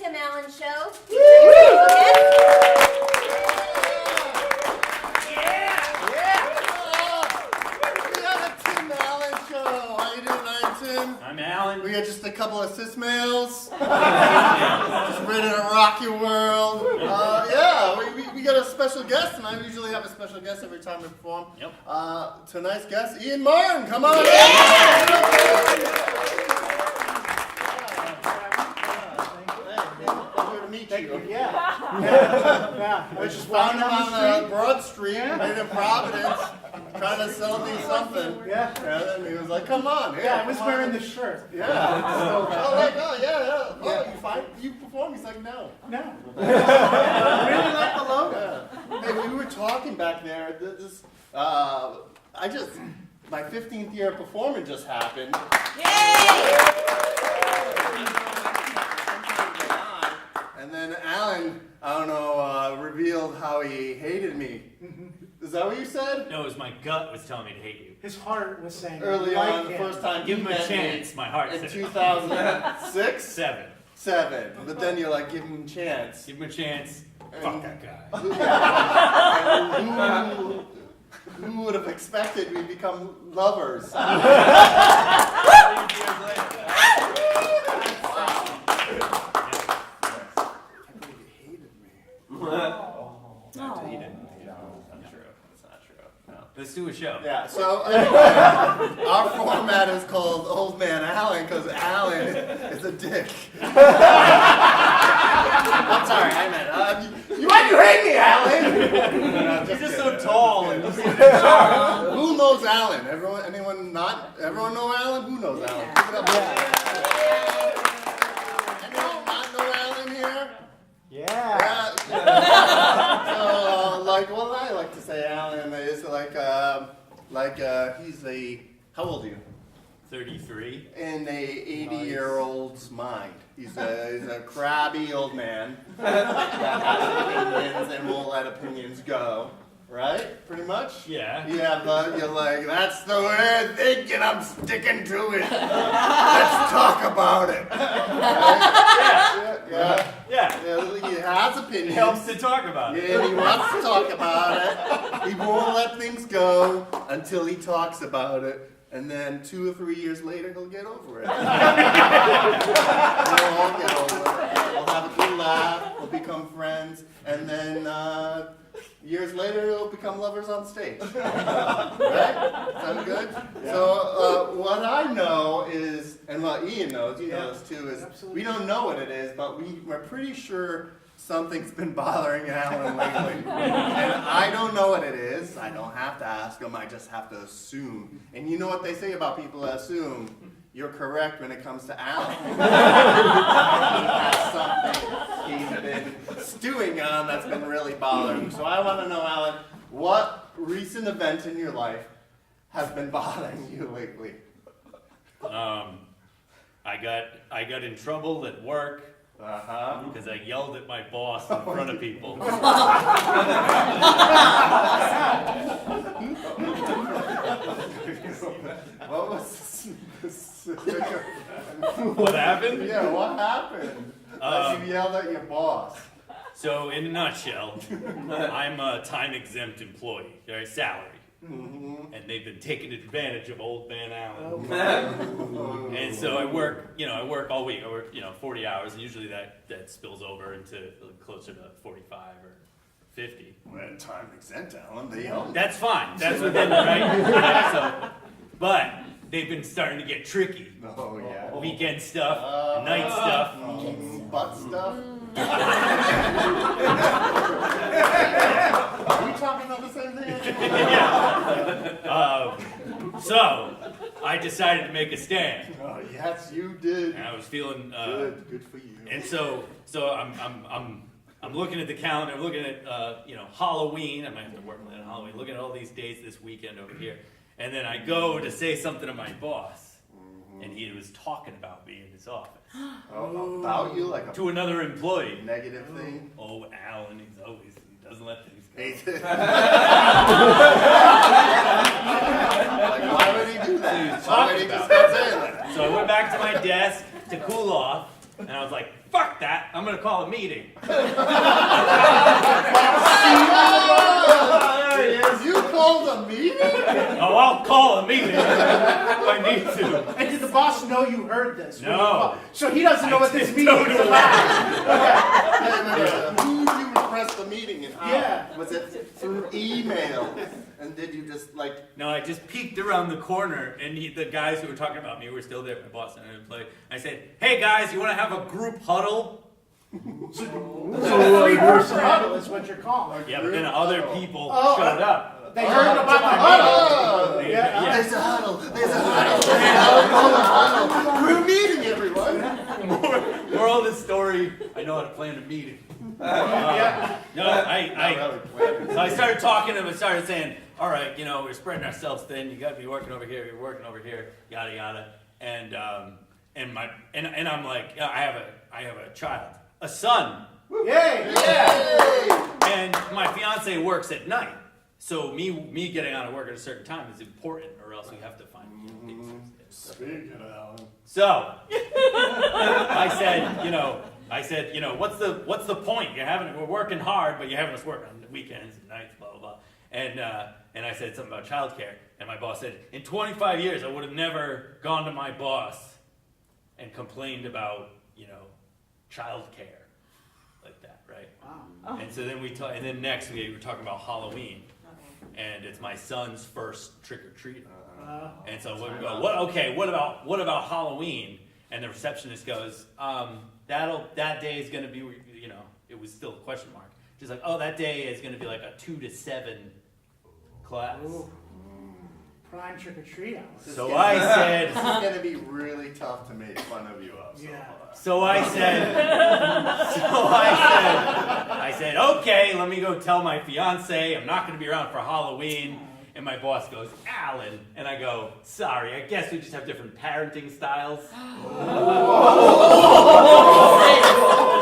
Tim Allen Show. I'm Alan. We got just a couple of cis males. Just ready to rock your world. We got a special guest, and I usually have a special guest every time we perform. Yep. Tonight's guest, Ian Martin. Come on. Pleasure to meet you. Yeah. I just found him on Broad Street in Providence, trying to sell me something. Yeah. And he was like, "Come on." Yeah, I was wearing the shirt. Yeah. Oh, you fine? You perform? He's like, no. No. Really like the logo. Yeah. Hey, we were talking back there. My 15th year of performing just happened. Yay! And then Alan, I don't know, revealed how he hated me. Is that what you said? No, it was my gut was telling me to hate you. His heart was saying. Early like on, the him. first time Give you him a met chance. My heart me in said 2006? 7. 7. But then you're like, give him a chance. Give him a chance. Fuck that guy. Who would have expected we'd become lovers? He didn't. Not true. That's not true. No. Let's do a show. Yeah, so anyway, our format is called Old Man Alan because Alan is a dick. I'm sorry, I meant, why do you hate me, Alan? No, You're just so kidding. tall and Who knows Alan? Everyone know Alan? Who knows Alan? Give it up. Anyone not know Alan here? Yeah. So, what I like to say, Alan, is he's how old are you? 33. In a 80-year-old's mind. He's a crabby old man that has opinions and won't let opinions go. Right? Pretty much? Yeah. Yeah, but you're like, that's the way I'm thinking, I'm sticking to it. Let's talk about it. Right? Yeah. He has opinions. It helps to talk about it. Yeah, he wants to talk about it. He won't let things go until he talks about it. And then 2 or 3 years later, he'll get over it. We'll all get over it. We'll have a good laugh. We'll become friends. And then years later, we'll become lovers on stage. Right? Sound good? Yeah. So what I know is, and what Ian knows, you know this too, is Absolutely. we don't know what it is, but we're pretty sure something's been bothering Alan lately. And I don't know what it is. I don't have to ask him. I just have to assume. And you know what they say about people that assume? You're correct when it comes to Alan. He has something he's been stewing on that's been really bothering him. So I want to know, Alan, what recent event in your life has been bothering you lately? I got in trouble at work. Because I yelled at my boss in front of people. What was What happened? Yeah, what happened? You yelled at your boss. So, in a nutshell, I'm a time-exempt employee, right, salary. Mm-hmm. And they've been taking advantage of old man Alan. Oh. And so I work all week. I work, 40 hours, and usually that spills over into closer to 45 or 50. Well, time exempt, Alan. They own. That's fine. That's within the right. But they've been starting to get tricky. Oh yeah. Weekend stuff, night stuff. Butt stuff. Are we talking about the same thing? So I decided to make a stand. Oh yes, you did. And I was feeling Good for you. And so I'm looking at the calendar. I'm looking at Halloween. I might have to work on Halloween. Looking at all these dates this weekend over here, and then I go to say something to my boss, and he was talking about me in his office. Oh, about you, like to another employee. Negative thing. Oh, Alan, he doesn't let things go. Like, why would he do that? He was Why would talking he about just not say that? So I went back to my desk to cool off, And I was like, fuck that, I'm gonna call a meeting. You called a meeting? Oh, I'll call a meeting if I need to. And did the boss know you heard this? when you No. called? So he doesn't know I what this didn't meeting is know about. Who did you request the meeting and how? Yeah. Was it through email? And did you just like? No, I just peeked around the corner, and the guys who were talking about me were still there. My boss and I didn't play. I said, "Hey guys, you want to have a group huddle?" So 3-person huddle is what you're calling. Yeah, but then other people Oh. showed up. They heard about the huddle. Oh, Yeah. there's a huddle. There's a huddle. We're meeting, everyone. Moral of the story: I know how to plan a meeting. Yeah. No, Not really planning. So I started talking to him and started saying, all right, we're spreading ourselves thin. You got to be working over here. You're working over here. Yada yada. And I'm like, I have a child, a son, Yay! and my fiance works at night. So me getting out of work at a certain time is important, or else we have to find things. Speaking of Alan. So I said, what's the point? We're working hard, but you're having us work on the weekends and nights, blah blah blah. And I said something about childcare, and my boss said, in 25 years, I would have never gone to my boss and complained about childcare like that, right? Wow. And so then and then next we were talking about Halloween, and it's my son's first trick or treat. And so we go, what about Halloween? And the receptionist goes, that day is going to be, it was still a question mark. She's like, oh, that day is going to be like a 2 to 7 class. Ooh. Prime trick or treat hours. So I said, This is gonna be really tough to make fun of you of. So I said, okay, let me go tell my fiance I'm not going to be around for Halloween. And my boss goes, Alan. And I go, sorry, I guess we just have different parenting styles.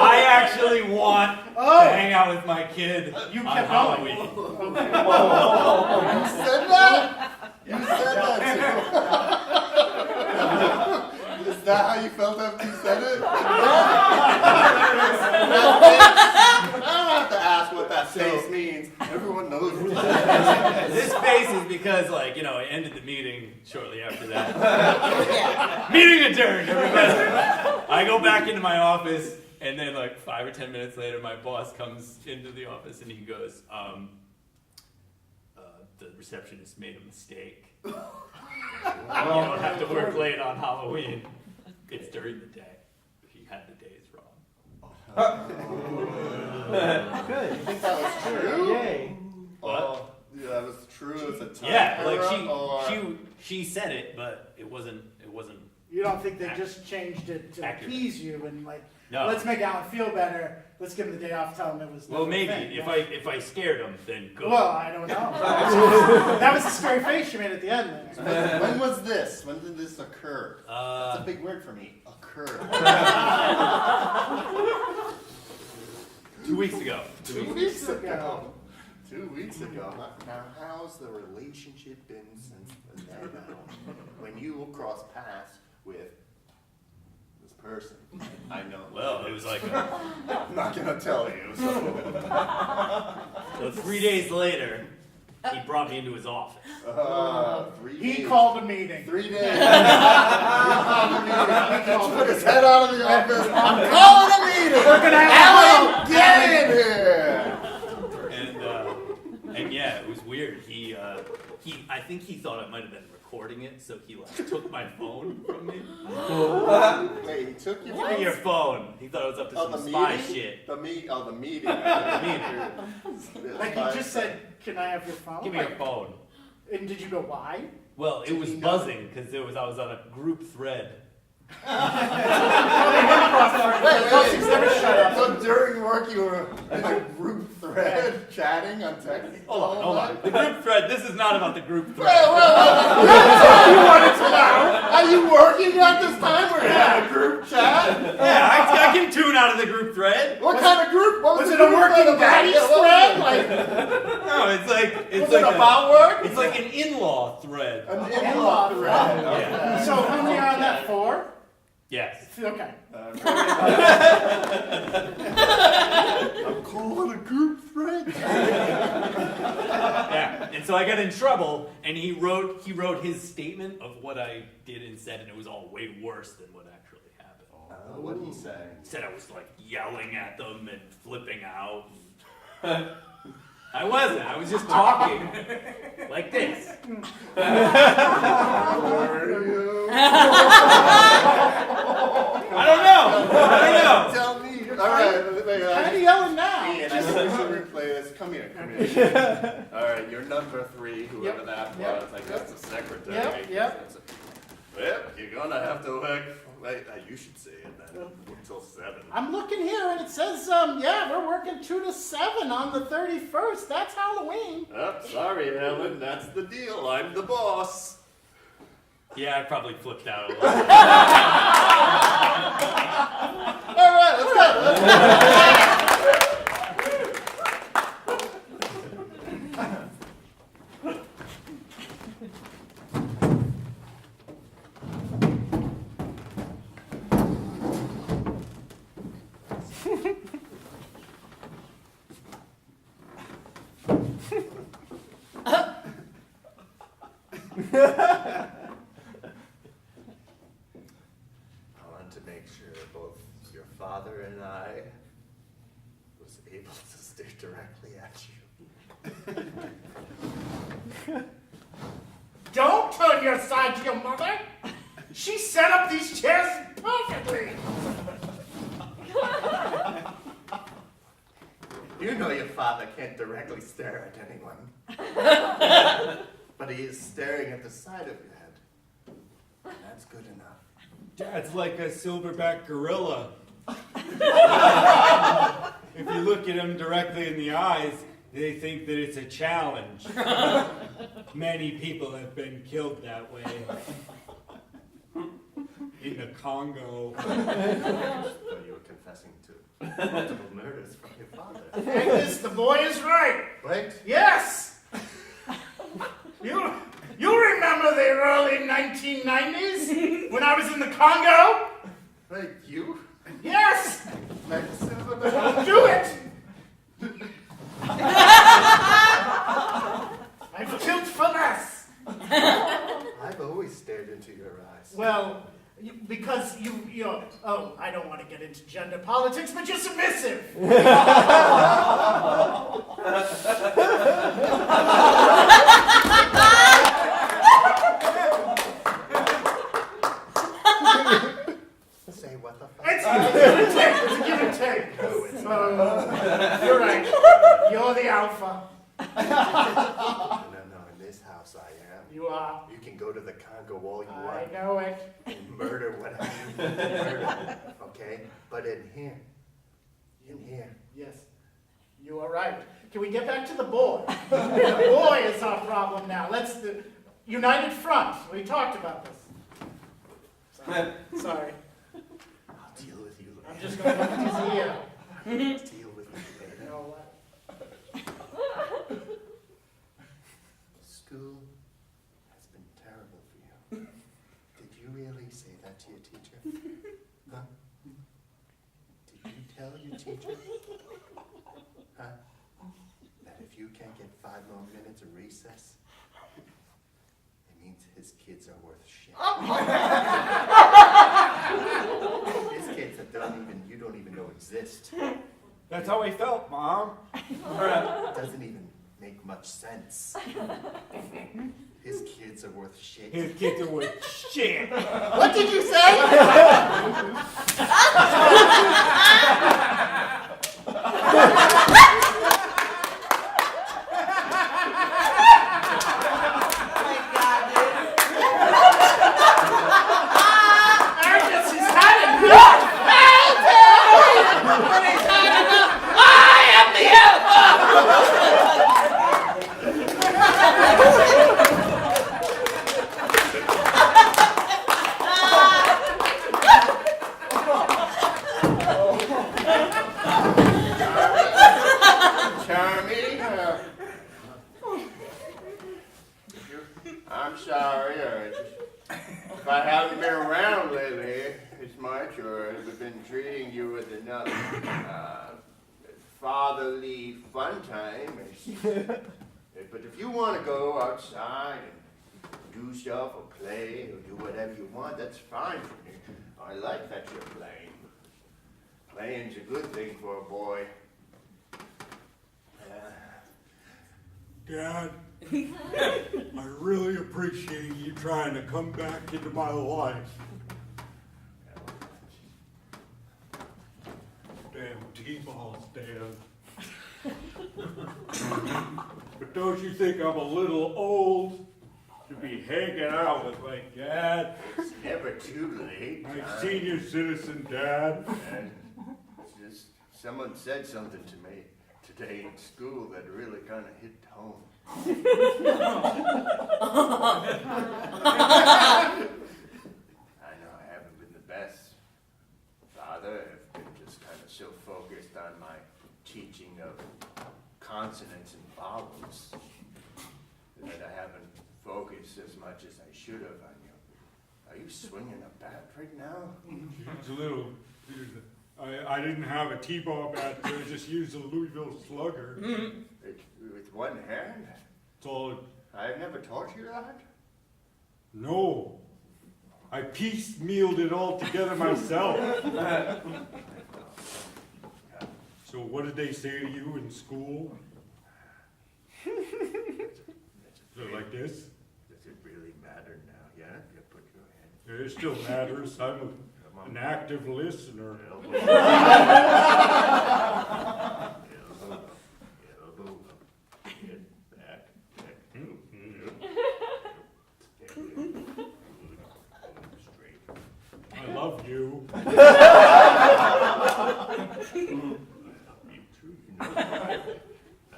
I actually want to hang out with my kid on Halloween. You said that? You said that too. Is that how you felt after you said it? I don't have to ask what that face means. Everyone knows what that This face is because, I ended the meeting shortly after that. Meeting adjourned, everybody. I go back into my office, and then 5 or 10 minutes later, my boss comes into the office, and he goes, the receptionist made a mistake. You don't have to work late on Halloween. It's during the day. He had the days wrong. Good. You think that was true? Yay. What? Yeah, that was true. It's a time Yeah, era, or... she said it, but it wasn't. You don't think they just changed it to Accurate. appease you and No. let's make Alan feel better. Let's give him the day off. Tell him it was. Well, never a maybe thing, if right? I scared him, then go. Well, I don't know. That was a scary face you made at the end there. When was this? When did this occur? That's a big word for me. Occur. 2 weeks ago. 2 weeks ago. 2 weeks ago. Now, how's the relationship been since then? When you cross paths with this person, I know. Well, it was I'm not gonna tell you. so 3 days later, he brought me into his office. 3 He days. called a meeting. 3 days. He called a meeting. He put his head out of the office. I'm calling a meeting. We're gonna have Alan, get in here. And yeah, it was weird. I think he thought I might have been recording it, so he took my phone from me. Wait, he took you. Give me your phone. He thought I was up to some spy shit. The meeting. The meeting. Like he just said, "Can I have your phone?" Give me your phone. And did you go, "Why?" Well, it was buzzing because I was on a group thread. Wait. So during work you were in a group thread chatting on text? Hold on. The group thread. This is not about the group thread. Wait. You wanted to know? Are you working at this time or in a group chat? Yeah, I can tune out of the group thread. What kind of group? What Was the it a group working thread about? daddy's Yeah, what thread? was it? No, it's Was it about work? It's like an in-law thread. An in-law thread. Yeah. So how many are on that? 4? Yes. Okay. I'm calling a group threat. Yeah. And so I got in trouble, and he wrote his statement of what I did and said, and it was all way worse than what actually happened. What'd he say? He said I was like yelling at them and flipping out. I wasn't. I was just talking like this. I don't know. Tell me. All right. Kind of yelling now. Ian, I think we should replay this. Come here. All right, you're number 3, whoever that was. I guess the secretary. Yep. Well, you're gonna have to work. Wait, you should say it then. Until 7. I'm looking here and it says, yeah, we're working 2 to 7 on the 31st. That's Halloween. Oh, sorry, Helen. That's the deal. I'm the boss. Yeah, I probably flipped out a little. All right, let's go. I want to make sure both your father and I was able to stare directly at you. Don't turn your side to your mother. She set up these chairs perfectly. You know your father can't directly stare at anyone. But he is staring at the side of your head. And that's good enough. Dad's like a silverback gorilla. If you look at him directly in the eyes, they think that it's a challenge. Many people have been killed that way. In the Congo. I thought you were confessing to multiple murders from your father. Agnes, the boy is right. Right? Yes. You remember the early 1990s when I was in the Congo? Right, you? Yes. Like a silverback? Don't do it. I've killed for less. I've always stared into your eyes. Well, because you're, oh, I don't want to get into gender politics, but you're submissive. Say what the fuck? It's a give and take. No, it's So, you're right. You're the alpha. No, in this house I am. You are. You can go to the Congo all you I want know it. and murder whatever you want to murder, okay? But in here, Yes, you are right. Can we get back to the boy? The boy is our problem now. Let's the united front. We talked about this. Sorry. I'll deal with you I'm later. just going to look at his ear. I'll deal with you You later. know what? School has been terrible for you. Did you really say that to your teacher? Huh? Did you tell your teacher? Huh? That if you can't get 5 more minutes of recess, it means his kids are worth shit. His kids that you don't even know exist. That's how I felt, Mom. It doesn't even make much sense. His kids are worth shit. His kids are worth shit. What did you say? Agnes, he's had enough! Charmy? I'm sorry. If I haven't been around lately, it's my fatherly fun time. But if you want to go outside and do stuff or play or do whatever you want, that's fine for me. I like that you're playing. Playing's a good thing for a boy. Dad, I really appreciate you trying to come back into my life. Damn T-balls, Dad. But don't you think I'm a little old to be hanging out with my dad, It's never too late. my senior citizen dad? And it's just someone said something to me today in school that really kind of hit home. I know I haven't been the best father. I've been just kind of so focused on my teaching of consonants and vowels that I haven't focused as much as I should have on you. Are you swinging a bat right now? It's a little. I didn't have a T-ball bat, so I just used a Louisville Slugger. With one hand? It's all. I've never taught you that. No, I piecemealed it all together myself. So what did they say to you in school? So like this? Does it really matter now? Yeah? You put your hand. It still matters. I'm an active listener. Elbow. Elbow. Head back. Straight. I love you. Me too. You know,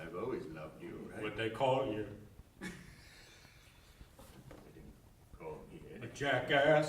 I've always loved you, right? What they call you? They didn't call me A anything. jackass?